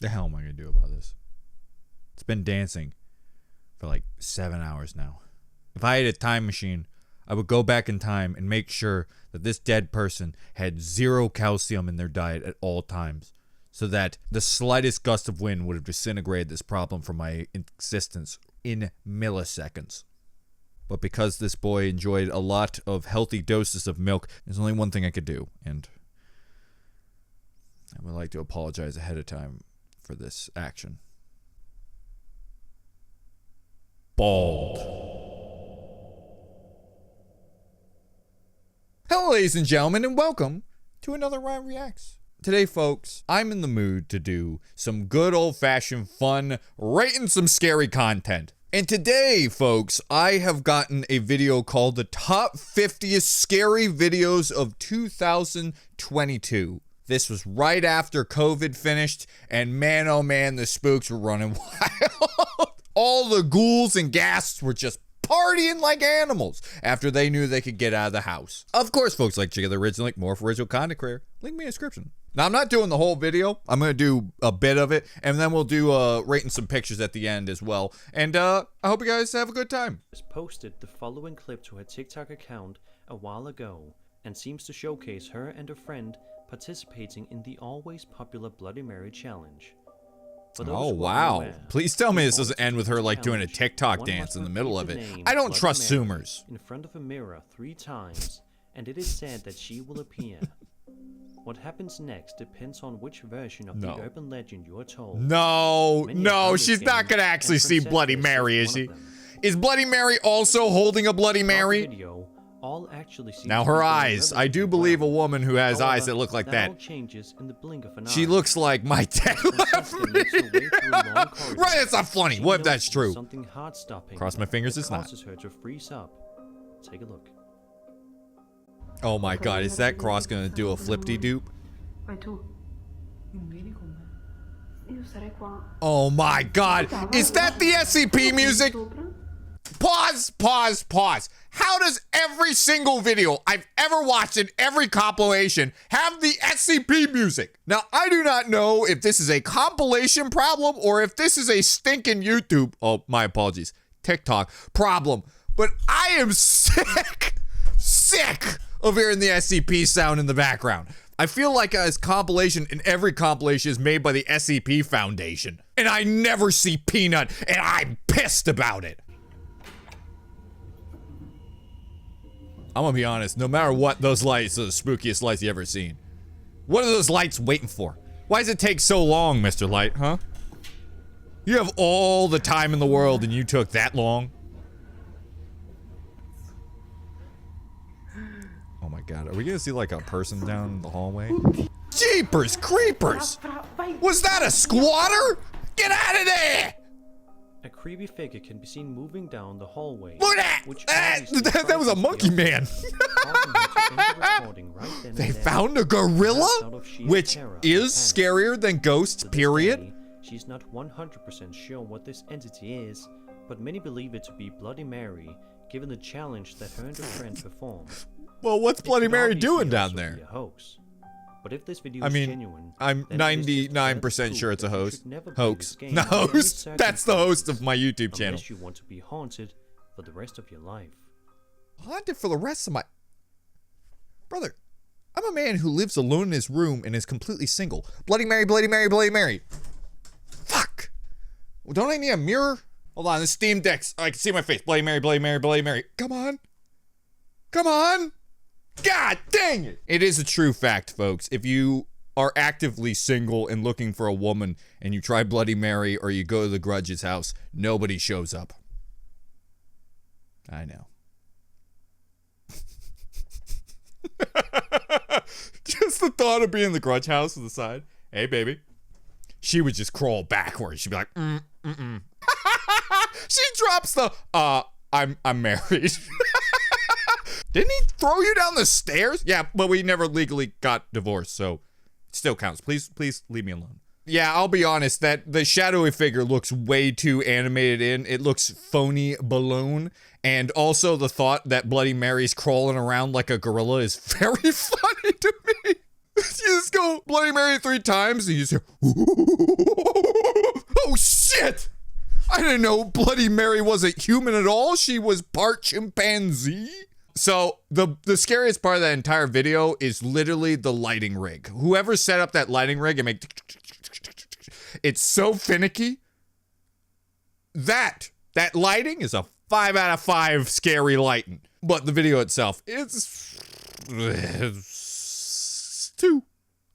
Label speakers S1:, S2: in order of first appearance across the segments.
S1: The hell am I going to do about this? It's been dancing for like 7 hours now. If I had a time machine, I would go back in time and make sure that this dead person had 0 calcium in their diet at all times, so that the slightest gust of wind would have disintegrated this problem from my existence in milliseconds. But because this boy enjoyed a lot of healthy doses of milk, there's only one thing I could do, and I would like to apologize ahead of time for this action. Bald. Hello, ladies and gentlemen, and welcome to another Ryan Reacts. Today, folks, I'm in the mood to do some good old-fashioned fun, rating some scary content. And today, folks, I have gotten a video called the Top 50th Scary Videos of 2022. This was right after COVID finished, and man, oh man, the spooks were running wild. All the ghouls and ghasts were just partying like animals after they knew they could get out of the house. Of course, folks, like check out the original link, more for original content creator. Link me in the description. Now, I'm not doing the whole video. I'm going to do a bit of it, and then we'll do rating some pictures at the end as well. And I hope you guys have a good time.
S2: Posted the following clip to her TikTok account a while ago and seems to showcase her and her friend participating in the always popular Bloody Mary challenge.
S1: Oh, wow. Please tell me this doesn't end with her like doing a TikTok dance in the middle of it. I don't trust Zoomers.
S2: In front of a mirror 3 times, and it is said that she will appear. What happens next depends on which version of the urban legend you are told.
S1: No, she's not gonna actually see Bloody Mary, is she? Is Bloody Mary also holding a Bloody Mary? Now her eyes. I do believe a woman who has eyes that look like that. She looks like my dad left me. Right, that's not funny. What if that's true? Cross my fingers, it's not.
S2: Take a look.
S1: Oh my god, is that cross gonna do a flip-de-doop? Oh my god, is that the SCP music? Pause. How does every single video I've ever watched in every compilation have the SCP music? Now, I do not know if this is a compilation problem or if this is a stinking YouTube, oh, my apologies, TikTok problem, but I am sick of hearing the SCP sound in the background. I feel like a compilation in every compilation is made by the SCP Foundation, and I never see Peanut, and I'm pissed about it. I'm gonna be honest, no matter what, those lights are the spookiest lights you ever seen. What are those lights waiting for? Why does it take so long, Mr. Light, huh? You have all the time in the world and you took that long? Oh my god, are we gonna see like a person down the hallway? Jeepers creepers! Was that a squatter? Get out of there!
S2: A creepy figure can be seen moving down the hallway.
S1: Look at that! That was a monkey man! They found a gorilla? Which is scarier than ghosts, period.
S2: She's not 100% sure what this entity is, but many believe it to be Bloody Mary, given the challenge that her and her friend performed.
S1: Well, what's Bloody Mary doing down there?
S2: But if this video is genuine,
S1: I'm 99% sure it's a host. Hoax. The host? That's the host of my YouTube channel.
S2: Unless you want to be haunted for the rest of your life.
S1: Haunted for the rest of my... Brother, I'm a man who lives alone in his room and is completely single. Bloody Mary, Bloody Mary, Bloody Mary. Fuck. Well, don't I need a mirror? Hold on, this Steam Deck. Oh, I can see my face. Bloody Mary, Bloody Mary, Bloody Mary. Come on. Come on. God dang it! It is a true fact, folks. If you are actively single and looking for a woman and you try Bloody Mary or you go to the Grudge's house, nobody shows up. I know. Just the thought of being in the Grudge house on the side. Hey, baby. She would just crawl backwards. She'd be like, She drops the, I'm married. Didn't he throw you down the stairs? Yeah, but we never legally got divorced, so it still counts. Please leave me alone. Yeah, I'll be honest, that the shadowy figure looks way too animated in. It looks phony balloon. And also the thought that Bloody Mary's crawling around like a gorilla is very funny to me. Let's go. Bloody Mary 3 times. And you just hear, oh shit. I didn't know Bloody Mary wasn't human at all. She was part chimpanzee. So the scariest part of that entire video is literally the lighting rig. Whoever set up that lighting rig and make, it's so finicky. That lighting is a 5 out of 5 scary lighting. But the video itself is 2.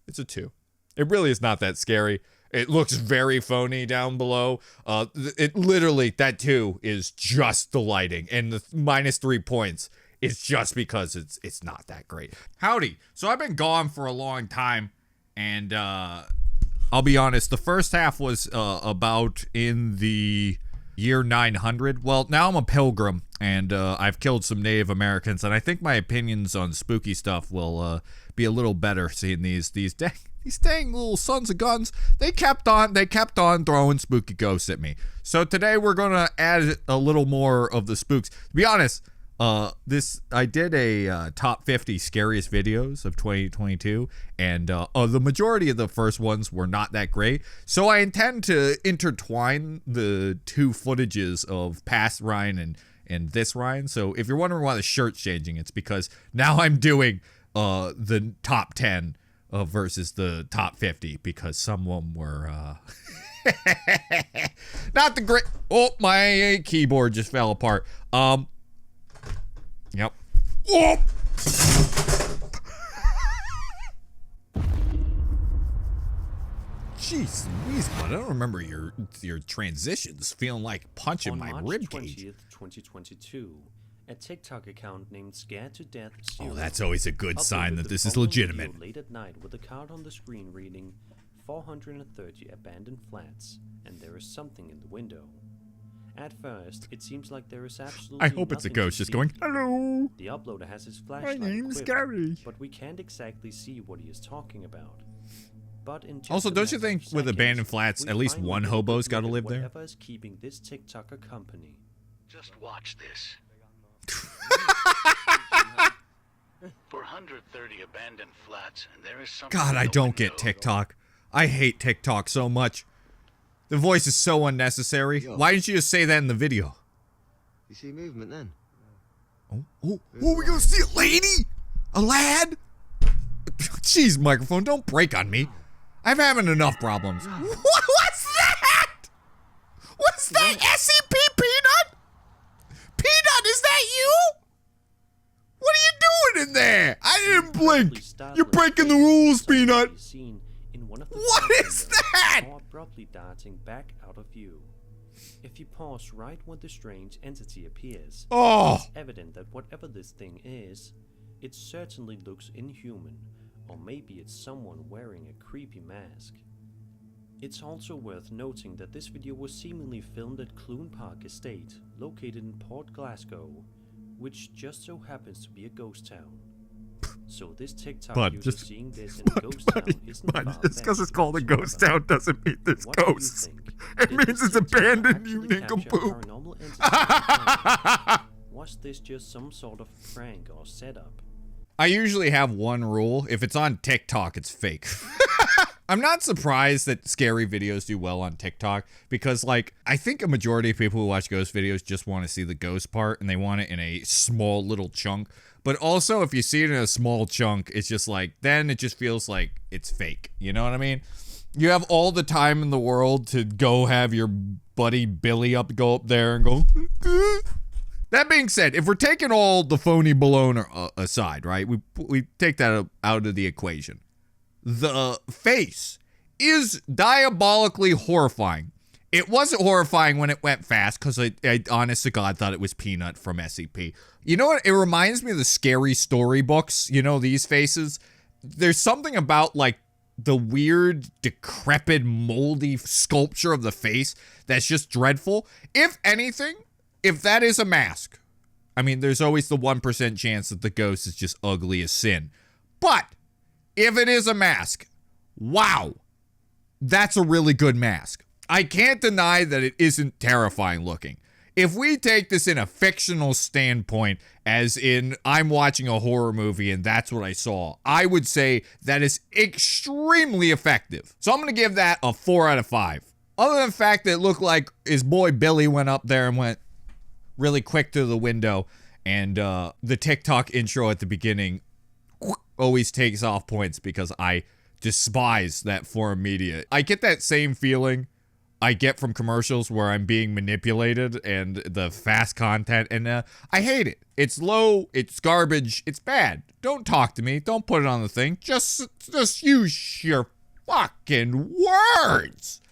S1: It's a 2. It really is not that scary. It looks very phony down below. It literally, that 2 is just the lighting, and the -3 points is just because it's not that great. Howdy. So I've been gone for a long time, and I'll be honest, the first half was about in the year 900. Well, now I'm a pilgrim, and I've killed some Native Americans, and I think my opinions on spooky stuff will be a little better seeing these dang little sons of guns. They kept on throwing spooky ghosts at me. So today we're gonna add a little more of the spooks. To be honest, I did a top 50 scariest videos of 2022, and the majority of the first ones were not that great. So I intend to intertwine the 2 footages of past Ryan and this Ryan. So if you're wondering why the shirt's changing, it's because now I'm doing the top 10 versus the top 50, because some of them were not the great. Oh, my keyboard just fell apart. Yep. Oh! Jeez Louise, bud, I don't remember your transitions feeling like punching my rib cage.
S2: On March 20th, 2022, a TikTok account named Scared to Death
S1: Oh, that's always a good sign that this is legitimate.
S2: Late at night with a card on the screen reading 430 abandoned flats, and there is something in the window. At first, it seems like there is absolutely
S1: I hope it's a ghost just going, hello.
S2: The uploader has his flashlight
S1: My name's
S2: equipped,
S1: Gary.
S2: but we can't exactly see what he is talking about. But in just
S1: Also,
S2: a
S1: don't you
S2: matter
S1: think
S2: of
S1: with
S2: seconds,
S1: abandoned flats,
S2: we
S1: at least
S2: finally
S1: one
S2: get a
S1: hobo's
S2: good
S1: got to
S2: look
S1: live
S2: at
S1: there?
S2: whatever is keeping this TikToker company.
S3: Just watch this. 430 abandoned flats, and there is something.
S1: God,
S3: in
S1: I
S3: the
S1: don't
S3: window.
S1: get TikTok. I hate TikTok so much. The voice is so unnecessary. Why didn't you just say that in the video?
S4: You see movement then?
S1: Oh, we gonna see a lady? A lad? Jeez, microphone, don't break on me. I'm having enough problems. What's that? What's that? SCP Peanut? Peanut, is that you? What are you doing in there? I didn't blink. You're breaking the rules, Peanut. What is that?
S2: Abruptly darting back out of view. If you pause right when the strange entity appears,
S1: Oh.
S2: it's evident that whatever this thing is, it certainly looks inhuman, or maybe it's someone wearing a creepy mask. It's also worth noting that this video was seemingly filmed at Clune Park Estate, located in Port Glasgow, which just so happens to be a ghost town. So this TikTok user seeing this in a ghost town isn't far-fetched.
S1: Just because it's called a ghost town doesn't mean there's
S2: What do you
S1: ghosts.
S2: think?
S1: It
S2: Did
S1: means
S2: this
S1: it's
S2: TikTok
S1: abandoned, you
S2: actually capture a
S1: nincompoop.
S2: paranormal entity? Was this just some sort of prank or setup?
S1: I usually have one rule. If it's on TikTok, it's fake. I'm not surprised that scary videos do well on TikTok because, like, I think a majority of people who watch ghost videos just want to see the ghost part and they want it in a small little chunk. But also, if you see it in a small chunk, it's just like, then it just feels like it's fake. You know what I mean? You have all the time in the world to go have your buddy Billy go up there and go, That being said, if we're taking all the phony baloney aside, right? We take that out of the equation. The face is diabolically horrifying. It wasn't horrifying when it went fast because I honest to God thought it was Peanut from SCP. You know what? It reminds me of the scary story books. You know, these faces. There's something about like the weird, decrepit, moldy sculpture of the face that's just dreadful. If anything, if that is a mask, I mean, there's always the 1% chance that the ghost is just ugly as sin. But if it is a mask, wow, that's a really good mask. I can't deny that it isn't terrifying looking. if we take this in a fictional standpoint, as in I'm watching a horror movie and that's what I saw, I would say that is extremely effective. So I'm going to give that a 4 out of 5. Other than the fact that it looked like his boy Billy went up there and went really quick to the window, and the TikTok intro at the beginning always takes off points because I despise that form of media. I get that same feeling I get from commercials where I'm being manipulated and the fast content, and I hate it. It's low, it's garbage, it's bad. Don't talk to me, don't put it on the thing, just use your fucking words.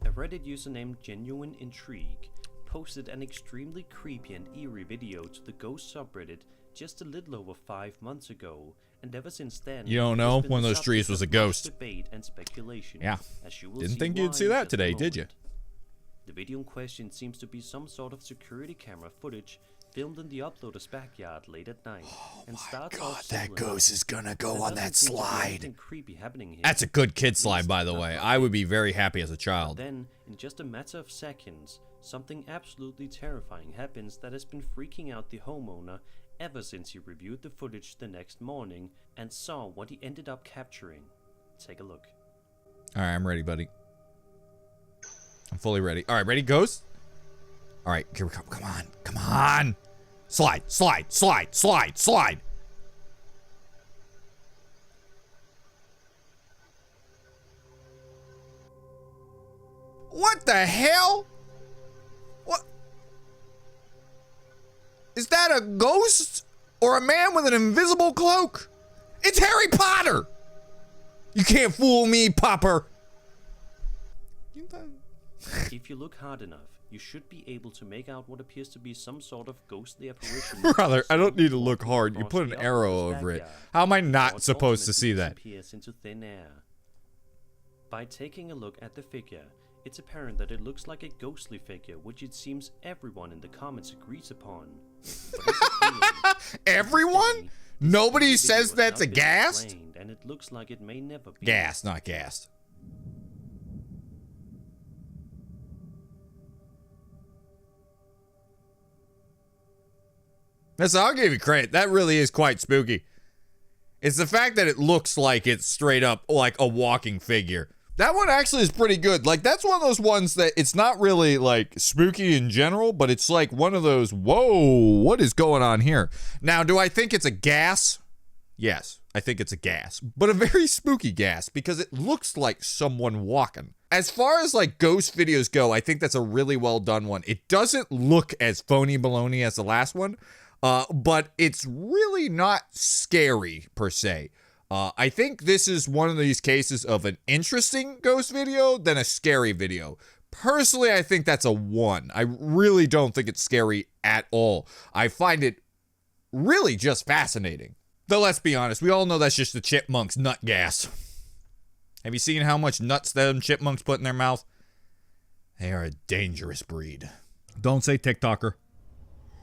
S2: A Reddit user named Genuine Intrigue posted an extremely creepy and eerie video to the ghost subreddit just a little over 5 months ago, and ever since then,
S1: you don't know, one of those trees was a ghost.
S2: Debate and speculation.
S1: Yeah.
S2: As you will
S1: Didn't
S2: see
S1: think you'd
S2: why
S1: see that
S2: at the
S1: today, did you?
S2: moment. The video in question seems to be some sort of security camera footage filmed in the uploader's backyard late at night. And starts off
S1: that
S2: similar.
S1: ghost is gonna go
S2: There
S1: on
S2: doesn't
S1: that
S2: seem to be
S1: slide.
S2: anything creepy happening here.
S1: That's a good kid slide, by the
S2: Not
S1: way.
S2: like
S1: I
S2: it.
S1: would be very happy as a child.
S2: Then, in just a matter of seconds, something absolutely terrifying happens that has been freaking out the homeowner ever since he reviewed the footage the next morning and saw what he ended up capturing. Take a look.
S1: All right, I'm ready, buddy. I'm fully ready. All right, ready, ghost? All right, here we come. Come on, come on. Slide, slide, slide, slide, slide. What the hell? What? Is that a ghost or a man with an invisible cloak? It's Harry Potter. You can't fool me, Popper.
S2: If you look hard enough, you should be able to make out what appears to be some sort of ghostly apparition.
S1: Brother, I don't need to look hard. You put an arrow over it. How am I not supposed to see that?
S2: Disappears into thin air. By taking a look at the figure, it's apparent that it looks like a ghostly figure, which it seems everyone in the comments agrees upon. But as a theory,
S1: Everyone? Nobody
S2: this
S1: says
S2: video has
S1: that's
S2: now
S1: a
S2: been
S1: gas?
S2: explained, and it looks like it may never be.
S1: Gas, not gassed. I'll give you credit. That really is quite spooky. It's the fact that it looks like it's straight up like a walking figure. That one actually is pretty good. Like, that's one of those ones that it's not really like spooky in general, but it's like one of those, whoa, what is going on here? Now, do I think it's a gas? Yes, I think it's a gas, but a very spooky gas because it looks like someone walking. As far as like ghost videos go, I think that's a really well done one. It doesn't look as phony baloney as the last one, but it's really not scary per se. I think this is one of these cases of an interesting ghost video than a scary video. Personally, I think that's a 1. I really don't think it's scary at all. I find it really just fascinating. Though let's be honest, we all know that's just the chipmunks' nut gas. Have you seen how much nuts them chipmunks put in their mouth? They are a dangerous breed. Don't say TikToker.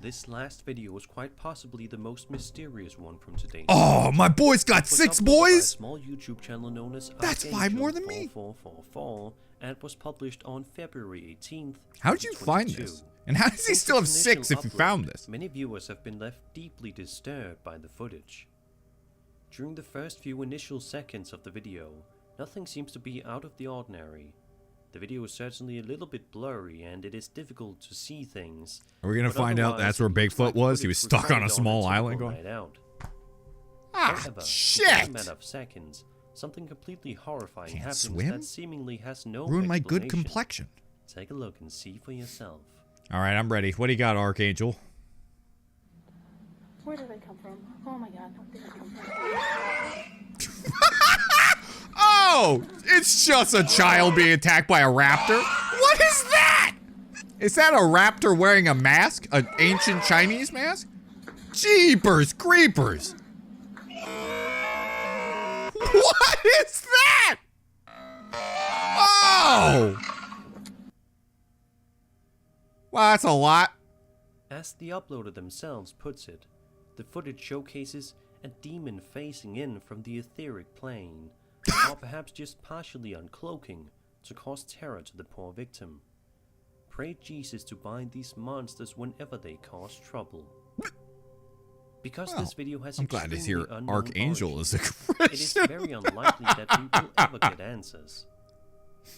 S2: This last video was quite possibly the most mysterious one from today.
S1: Oh, my boy's got
S2: It was
S1: 6
S2: uploaded by a
S1: boys?
S2: small YouTube channel known as
S1: That's 5 more than me.
S2: 4444, and it was published on February 18th.
S1: How did you find
S2: 2022.
S1: this? And how does he
S2: Since
S1: still have
S2: its
S1: 6 if
S2: initial
S1: you found
S2: upload,
S1: this?
S2: Many viewers have been left deeply disturbed by the footage. During the first few initial seconds of the video, nothing seems to be out of the ordinary. The video is certainly a little bit blurry and it is difficult to see things.
S1: Are we gonna
S2: but
S1: find out
S2: otherwise,
S1: that's where
S2: it looks
S1: Bigfoot
S2: like
S1: was? He
S2: footage
S1: was stuck on a
S2: recorded
S1: small
S2: a
S1: island
S2: typical
S1: going,
S2: night out.
S1: ah,
S2: However, within a
S1: shit!
S2: matter of seconds, something completely horrifying
S1: Can't
S2: happens
S1: swim?
S2: that seemingly has no
S1: Ruined my good
S2: explanation.
S1: complexion.
S2: Take a look and see for yourself.
S1: All right, I'm ready. What do you got, Archangel?
S5: Where did I come from? Oh my god, where did I come from?
S1: Oh, it's just a child being attacked by a raptor. What is that? Is that a raptor wearing a mask? An ancient Chinese mask? Jeepers creepers. What is that? Oh. Wow, that's a lot.
S2: As the uploader themselves puts it, the footage showcases a demon facing in from the etheric plane, or perhaps just partially uncloaking to cause terror to the poor victim. pray Jesus to bind these monsters whenever they cause trouble. Because
S1: Well,
S2: this video has
S1: I'm glad to hear
S2: extremely unknown
S1: Archangel is a
S2: origins, it is
S1: Christian.
S2: very unlikely that we will ever get answers.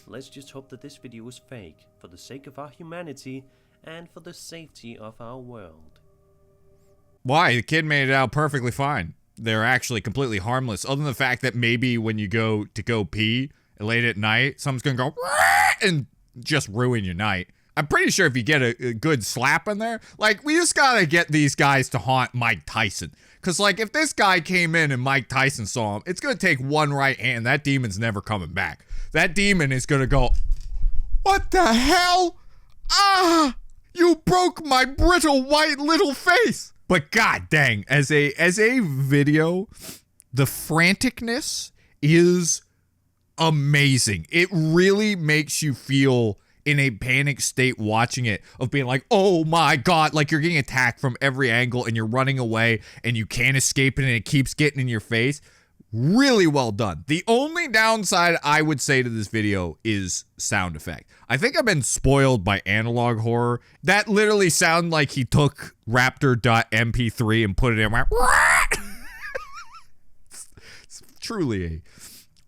S2: Let's just hope that this video is fake, for the sake of our humanity and for the safety of our world.
S1: Why? The kid made it out perfectly fine. They're actually completely harmless, other than the fact that maybe when you go pee late at night, someone's gonna go and just ruin your night. I'm pretty sure if you get a good slap in there, like, we just gotta get these guys to haunt Mike Tyson. Cause like, if this guy came in and Mike Tyson saw him, it's gonna take one right hand. That demon's never coming back. That demon is gonna go, what the hell? Ah, you broke my brittle white little face. But god dang, as a video, the franticness is amazing. It really makes you feel in a panic state watching it, of being like, oh my god, like you're getting attacked from every angle and you're running away and you can't escape it and it keeps getting in your face. Really well done. The only downside I would say to this video is sound effect. I think I've been spoiled by analog horror. That literally sounded like he took raptor.mp3 and put it in. It's truly a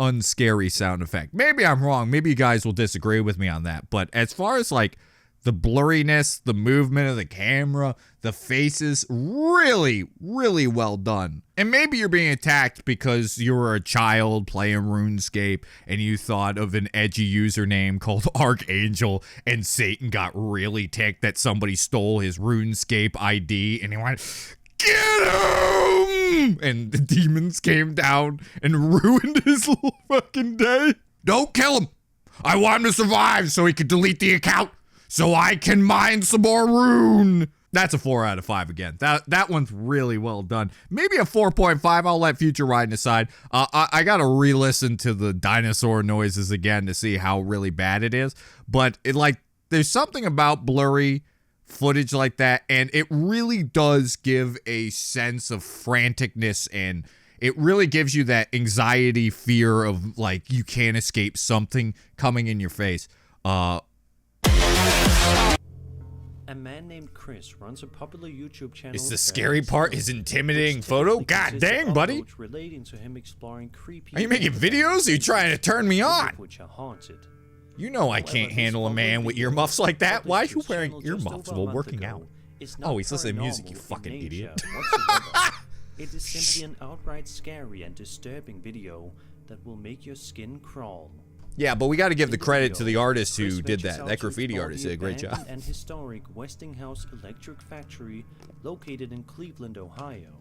S1: unscary sound effect. Maybe I'm wrong. Maybe you guys will disagree with me on that. But as far as like the blurriness, the movement of the camera, the faces, really, really well done. And maybe you're being attacked because you were a child playing RuneScape and you thought of an edgy username called Archangel and Satan got really ticked that somebody stole his RuneScape ID and he went, get him! And the demons came down and ruined his little fucking day. Don't kill him. I want him to survive so he can delete the account so I can mine some more rune. That's a 4 out of 5 again. That one's really well done. Maybe a 4.5. I'll let future riding decide. I gotta re-listen to the dinosaur noises again to see how really bad it is. But it, like, there's something about blurry footage like that, and it really does give a sense of franticness, and it really gives you that anxiety, fear of like you can't escape something coming in your face.
S2: A man named Chris runs a popular YouTube channel.
S1: Is the scary part his intimidating photo? God dang, buddy.
S2: Relating to him exploring creepy.
S1: Are you making videos? Or are you trying to turn me on?
S2: Which are haunted.
S1: You know I can't handle a man with earmuffs like that. Why are you wearing earmuffs while working out? Oh, he's listening to music, you fucking idiot.
S2: It is simply an outright scary and disturbing video that will make your skin crawl.
S1: Yeah, but we got to give the credit to the artist who
S2: Chris
S1: did
S2: ventures
S1: that.
S2: out
S1: That
S2: to
S1: graffiti
S2: explore
S1: artist
S2: the
S1: did a great job.
S2: abandoned and historic Westinghouse Electric Factory located in Cleveland, Ohio.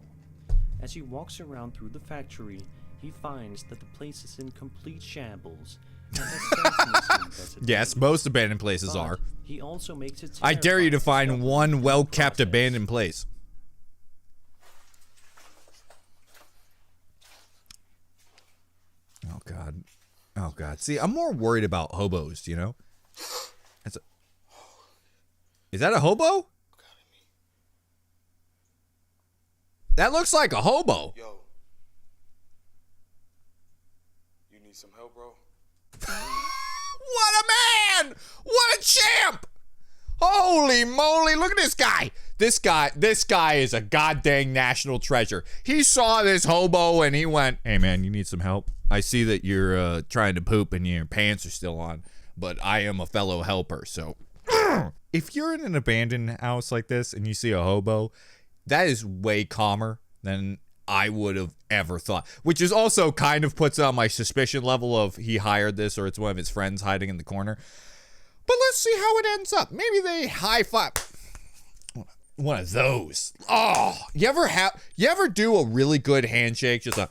S2: As he walks around through the factory, he finds that the place is in complete shambles. And has certainly seen better
S1: Yes,
S2: days.
S1: most abandoned places
S2: But
S1: are.
S2: he also makes it
S1: I dare you to
S2: terrifying
S1: find
S2: discover
S1: one
S2: the
S1: well-kept
S2: process.
S1: abandoned place. Oh, God. Oh, God. See, I'm more worried about hobos, you know? Is that a hobo? That looks like a hobo.
S6: Yo. You need some help, bro?
S1: What a man! What a champ! Holy moly, look at this guy. This guy is a goddamn national treasure. He saw this hobo and he went, hey man, you need some help? I see that you're trying to poop and your pants are still on, but I am a fellow helper, so. If you're in an abandoned house like this and you see a hobo, that is way calmer than I would have ever thought. Which is also kind of puts on my suspicion level of he hired this or it's one of his friends hiding in the corner. But let's see how it ends up. Maybe they high five. One of those. Oh, you ever do a really good handshake? Just a,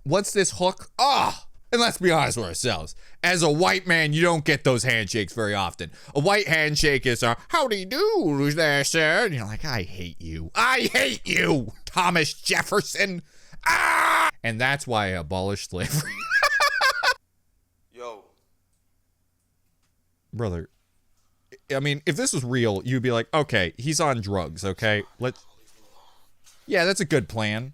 S1: what's this hook? Ah. Oh. And let's be honest with ourselves. As a white man, you don't get those handshakes very often. A white handshake is a, howdy do there, sir. And you're like, I hate you. I hate you, Thomas Jefferson. Ah! And that's why I abolished slavery.
S6: Yo.
S1: Brother, I mean, if this was real, you'd be like, okay, he's on drugs, okay? Yeah, that's a good plan.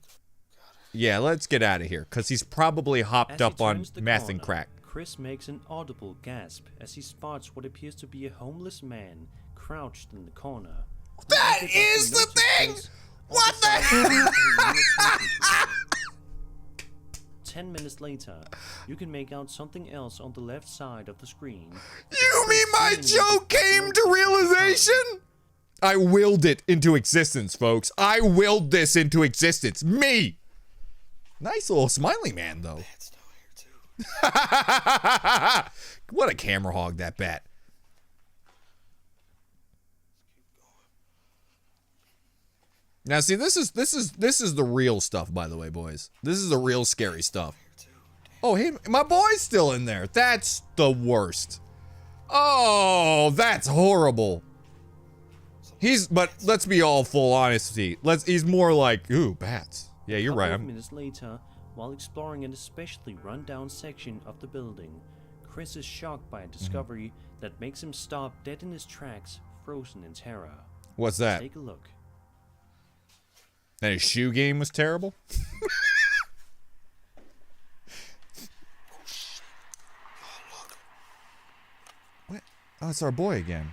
S1: Yeah, let's get out of here, because he's probably hopped
S2: As he
S1: up on
S2: turns the
S1: meth
S2: corner,
S1: and crack.
S2: Chris makes an audible gasp as he spots what appears to be a homeless man crouched in the corner.
S1: That is the thing! What the hell?
S2: 10 minutes later, you can make out something else on the left side of the screen.
S1: You mean my joke came to realization? I willed it into existence, folks. I willed this into existence. Me! Nice little smiley man, though.
S6: Bat's down here too.
S1: What a camera hog, that bat. Now, see, this is the real stuff, by the way, boys. This is the real scary stuff. Oh, hey, my boy's still in there. That's the worst. Oh, that's horrible. But let's be all full honesty. He's more like, ooh, bats. Yeah, you're right.
S2: A couple of minutes later, while exploring an especially run-down section of the building, Chris is shocked by a discovery that makes him stop dead in his tracks, frozen in terror.
S1: What's that?
S2: Take a look.
S1: And his shoe game was terrible? What? Oh, it's our boy again.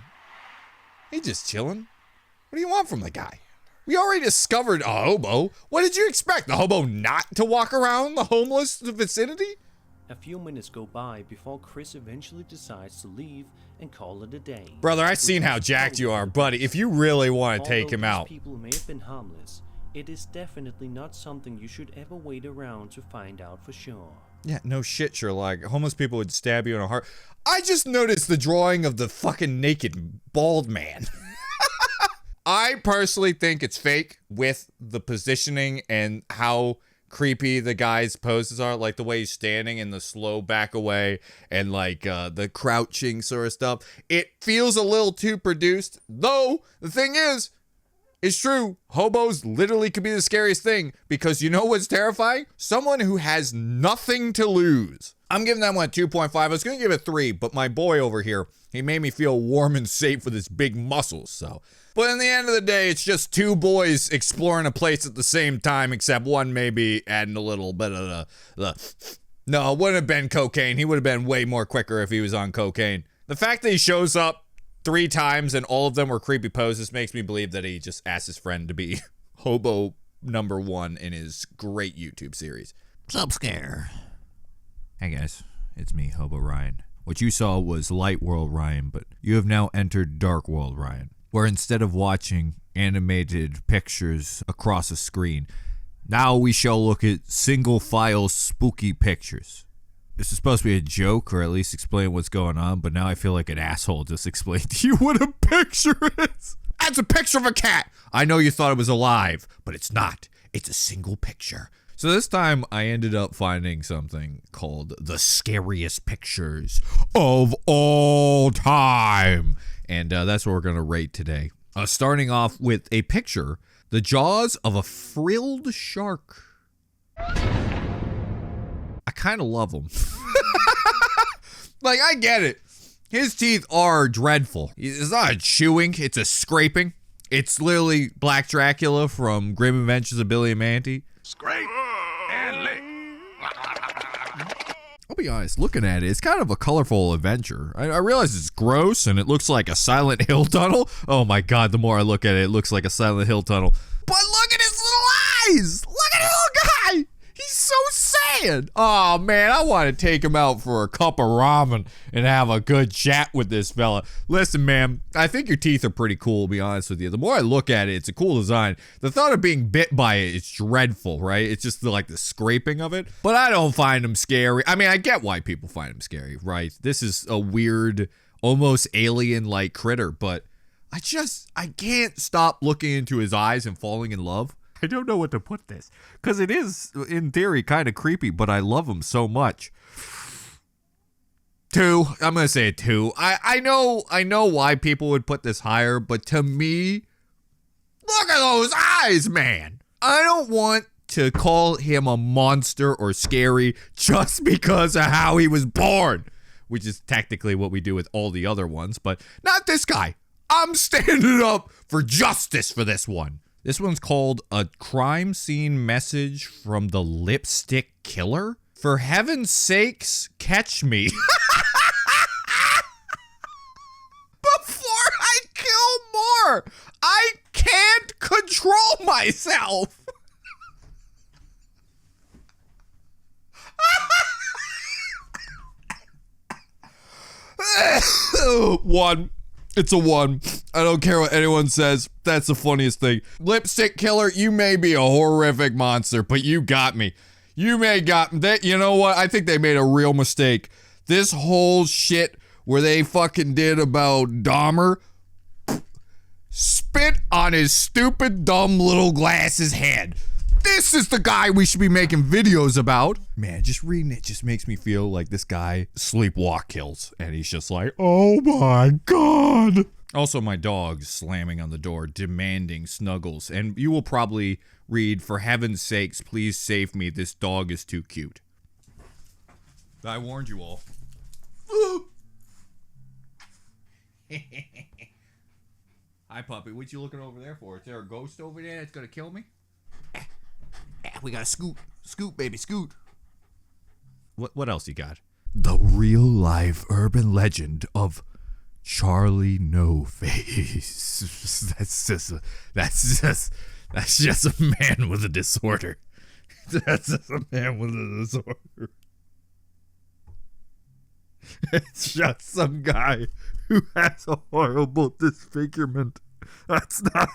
S1: He's just chilling. What do you want from the guy? We already discovered a hobo. What did you expect? The hobo not to walk around the homeless vicinity?
S2: A few minutes go by before Chris eventually decides to leave and call it a day.
S1: Brother, I've seen how jacked you are, buddy. If you really want to take him out.
S2: People may have been harmless. It is definitely not something you should ever wait around to find out for sure.
S1: Yeah, no shit, Sherlock. Homeless people would stab you in the heart. I just noticed the drawing of the fucking naked bald man. I personally think it's fake with the positioning and how creepy the guy's poses are, like the way he's standing and the slow back away and like the crouching sort of stuff. It feels a little too produced, though the thing is, it's true. Hobos literally could be the scariest thing because you know what's terrifying? Someone who has nothing to lose. I'm giving that one a 2.5. I was going to give it 3, but my boy over here, he made me feel warm and safe with his big muscles, so. But in the end of the day, it's just two boys exploring a place at the same time, except one maybe adding a little bit of the No, it wouldn't have been cocaine. He would have been way more quicker if he was on cocaine. The fact that he shows up 3 times and all of them were creepy poses makes me believe that he just asked his friend to be hobo number 1 in his great YouTube series. Sup, Scare? Hey guys, it's me, Hobo Ryan. What you saw was Light World Ryan, but you have now entered Dark World Ryan, where instead of watching animated pictures across a screen, now we shall look at single file spooky pictures. This is supposed to be a joke, or at least explain what's going on, but now I feel like an asshole just explained to you what a picture is. That's a picture of a cat. I know you thought it was alive, but it's not. It's a single picture. So this time I ended up finding something called the scariest pictures of all time. And that's what we're going to rate today. Starting off with a picture, the jaws of a frilled shark. I kind of love him. Like, I get it. His teeth are dreadful. It's not a chewing, it's a scraping. It's literally Black Dracula from Grim Adventures of Billy and Mandy.
S3: Scrape and lick.
S1: I'll be honest, looking at it, it's kind of a colorful adventure. I realize it's gross and it looks like a Silent Hill tunnel. Oh my god, the more I look at it, it looks like a Silent Hill tunnel. But look at his little eyes! Look at his little guy! He's so sad. Oh man, I want to take him out for a cup of ramen and have a good chat with this fella. Listen, man, I think your teeth are pretty cool, to be honest with you. The more I look at it, it's a cool design. The thought of being bit by it is dreadful, right? It's just like the scraping of it. But I don't find him scary. I mean, I get why people find him scary, right? This is a weird, almost alien-like critter, but I can't stop looking into his eyes and falling in love. I don't know what to put this, because it is, in theory, kind of creepy, but I love him so much. 2. I'm going to say a 2. I know why people would put this higher, but to me, look at those eyes, man. I don't want to call him a monster or scary just because of how he was born, which is technically what we do with all the other ones, but not this guy. I'm standing up for justice for this one. This one's called A Crime Scene Message from the Lipstick Killer. For heaven's sakes, catch me. Before I kill more, I can't control myself. One. It's a 1. I don't care what anyone says. That's the funniest thing. Lipstick killer, you may be a horrific monster, but you got me. You know what? I think they made a real mistake. This whole shit where they fucking did about Dahmer, spit on his stupid, dumb little glasses head. This is the guy we should be making videos about. Man, just reading it just makes me feel like this guy sleepwalk kills. And he's just like, oh my God. Also, my dog's slamming on the door, demanding snuggles. And you will probably read, for heaven's sakes, please save me. This dog is too cute. I warned you all. Hi, puppy. What you looking over there for? Is there a ghost over there that's gonna kill me? We gotta scoot. Scoot, baby, scoot. What else you got? The real life urban legend of Charlie No Face. That's just a man with a disorder. That's just a man with a disorder. It's just some guy who has a horrible disfigurement. That's not.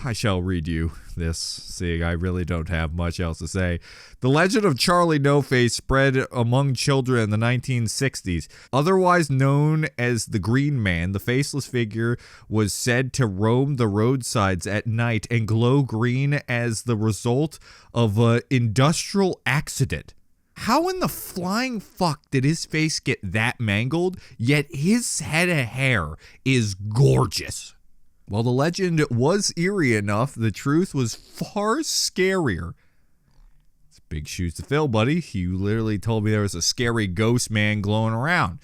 S1: I shall read you this, seeing I really don't have much else to say. The legend of Charlie No Face spread among children in the 1960s. Otherwise known as the Green Man, the faceless figure was said to roam the roadsides at night and glow green as the result of an industrial accident. How in the flying fuck did his face get that mangled, yet his head of hair is gorgeous? While the legend was eerie enough, the truth was far scarier. It's big shoes to fill, buddy. You literally told me there was a scary ghost man glowing around.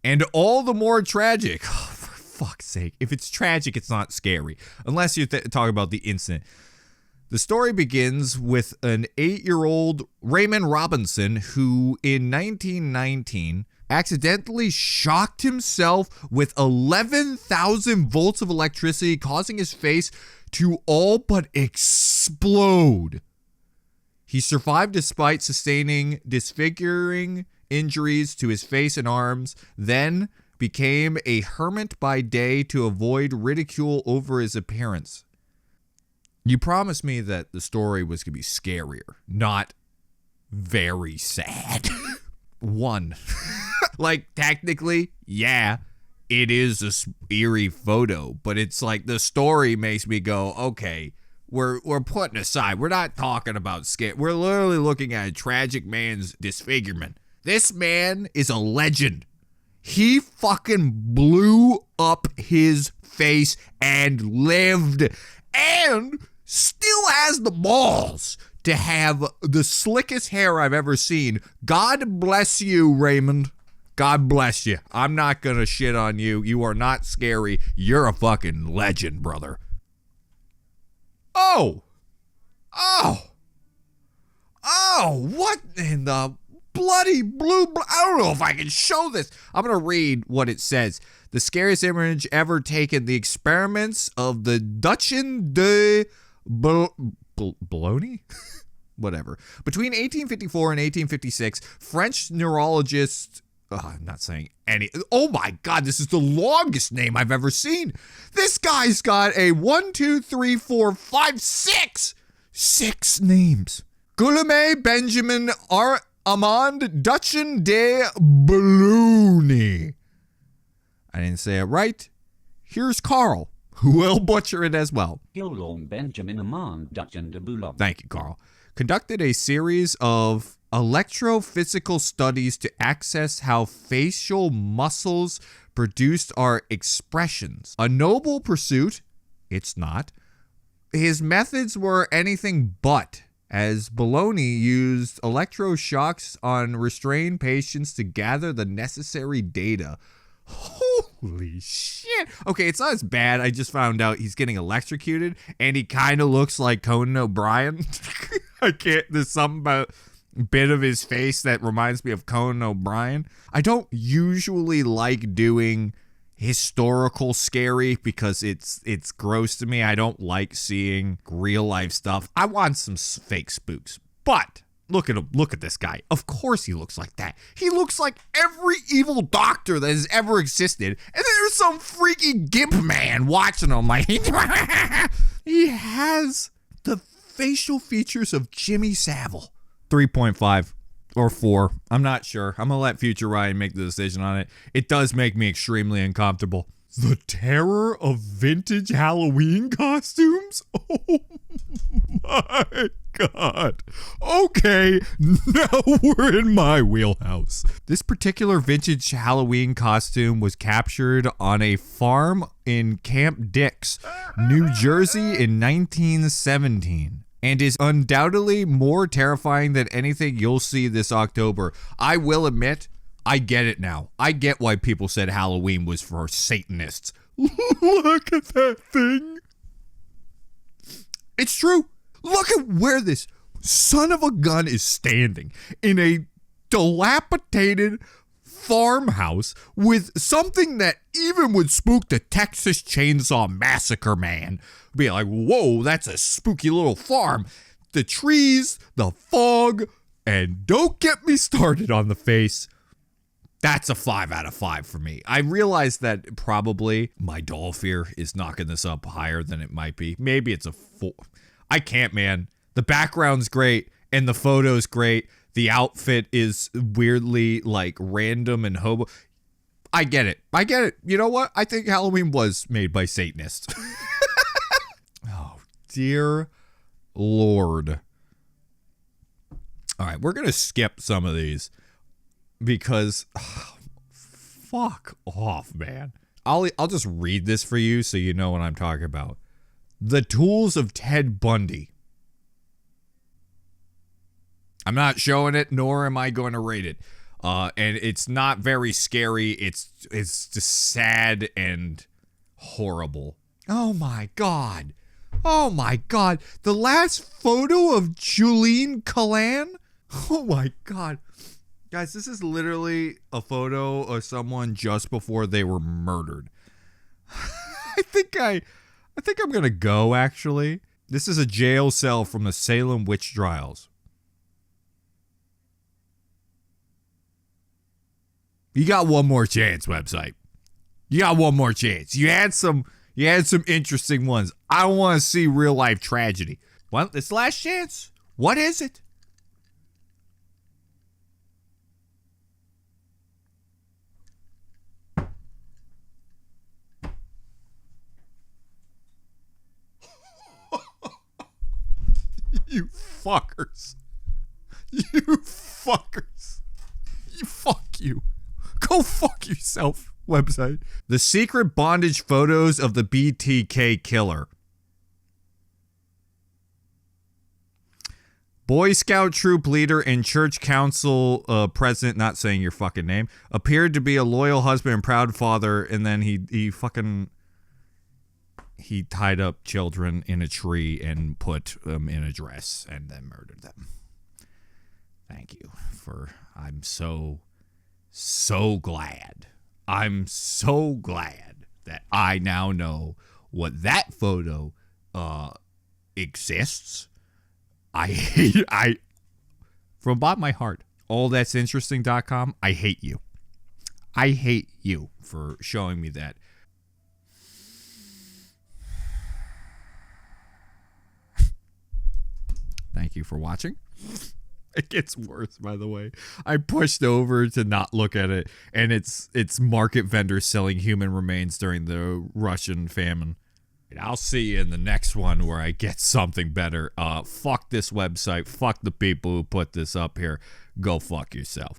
S1: And all the more tragic. Oh, for fuck's sake. If it's tragic, it's not scary. Unless you're talking about the incident. The story begins with an 8-year-old Raymond Robinson who, in 1919, accidentally shocked himself with 11,000 volts of electricity, causing his face to all but explode. He survived despite sustaining disfiguring injuries to his face and arms, then became a hermit by day to avoid ridicule over his appearance. You promised me that the story was going to be scarier, not very sad. One. Like, technically, yeah, it is a eerie photo, but it's like the story makes me go, okay, we're putting aside. We're not talking about scare. We're literally looking at a tragic man's disfigurement. This man is a legend. He fucking blew up his face and lived and still has the balls to have the slickest hair I've ever seen. God bless you, Raymond. God bless you. I'm not gonna shit on you. You are not scary. You're a fucking legend, brother. Oh, what in the bloody blue? I don't know if I can show this. I'm gonna read what it says. The scariest image ever taken. The experiments of the Duchin de Bologna? Whatever. Between 1854 and 1856, French neurologist, I'm not saying any. Oh my God, this is the longest name I've ever seen. This guy's got a 1, 2, 3, 4, 5, 6. 6 names. Guillaume Benjamin Armand Duchin de Bologna. I didn't say it right. Here's Carl, who will butcher it as well.
S7: Guillaume Benjamin Armand Duchin de Bologna.
S1: Thank you, Carl. Conducted a series of electrophysical studies to access how facial muscles produced our expressions. A noble pursuit? It's not. His methods were anything but, as Bologna used electroshocks on restrained patients to gather the necessary data. Holy Holy shit. Okay, it's not as bad. I just found out he's getting electrocuted and he kind of looks like Conan O'Brien. There's something about a bit of his face that reminds me of Conan O'Brien. I don't usually like doing historical scary because it's gross to me. I don't like seeing real life stuff. I want some fake spooks. But look at him. Look at this guy. Of course he looks like that. He looks like every evil doctor that has ever existed. And then there's some freaky gimp man watching him like he has the facial features of Jimmy Savile. 3.5 or 4. I'm not sure. I'm gonna let Future Ryan make the decision on it. It does make me extremely uncomfortable. The terror of vintage Halloween costumes? Oh my God. Okay, now we're in my wheelhouse. This particular vintage Halloween costume was captured on a farm in Camp Dix, New Jersey in 1917. And is undoubtedly more terrifying than anything you'll see this October. I will admit, I get it now. I get why people said Halloween was for Satanists. Look at that thing. It's true. Look at where this son of a gun is standing in a dilapidated farmhouse with something that even would spook the Texas Chainsaw Massacre man. Be like, whoa, that's a spooky little farm. The trees, the fog, and don't get me started on the face. That's a 5 out of 5 for me. I realize that probably my doll fear is knocking this up higher than it might be. Maybe it's a 4. I can't, man. The background's great and the photo's great. The outfit is weirdly like random and hobo. I get it. I get it. You know what? I think Halloween was made by Satanists. Oh, dear Lord. All right, we're going to skip some of these because fuck off, man. I'll just read this for you so you know what I'm talking about. The Tools of Ted Bundy. I'm not showing it, nor am I going to rate it. And it's not very scary. It's just sad and horrible. Oh my God. Oh my God. The last photo of Julene Callan? Oh my God. Guys, this is literally a photo of someone just before they were murdered. I think I'm going to go, actually. This is a jail cell from the Salem witch trials. You got one more chance, website. You got one more chance. You had some interesting ones. I don't want to see real life tragedy. Well, it's the last chance. What is it? You fuckers. You fuckers. Fuck you. Go fuck yourself, website. The secret bondage photos of the BTK killer. Boy Scout troop leader and church council president, not saying your fucking name, appeared to be a loyal husband and proud father, and then he tied up children in a tree and put them in a dress and then murdered them. Thank you I'm so glad. I'm so glad that I now know what that photo exists. From bottom of my heart, allthat'sinteresting.com, I hate you. I hate you for showing me that. Thank you for watching. It gets worse, by the way. I pushed over to not look at it, and it's market vendors selling human remains during the Russian famine. I'll see you in the next one where I get something better. Fuck this website. Fuck the people who put this up here. Go fuck yourself.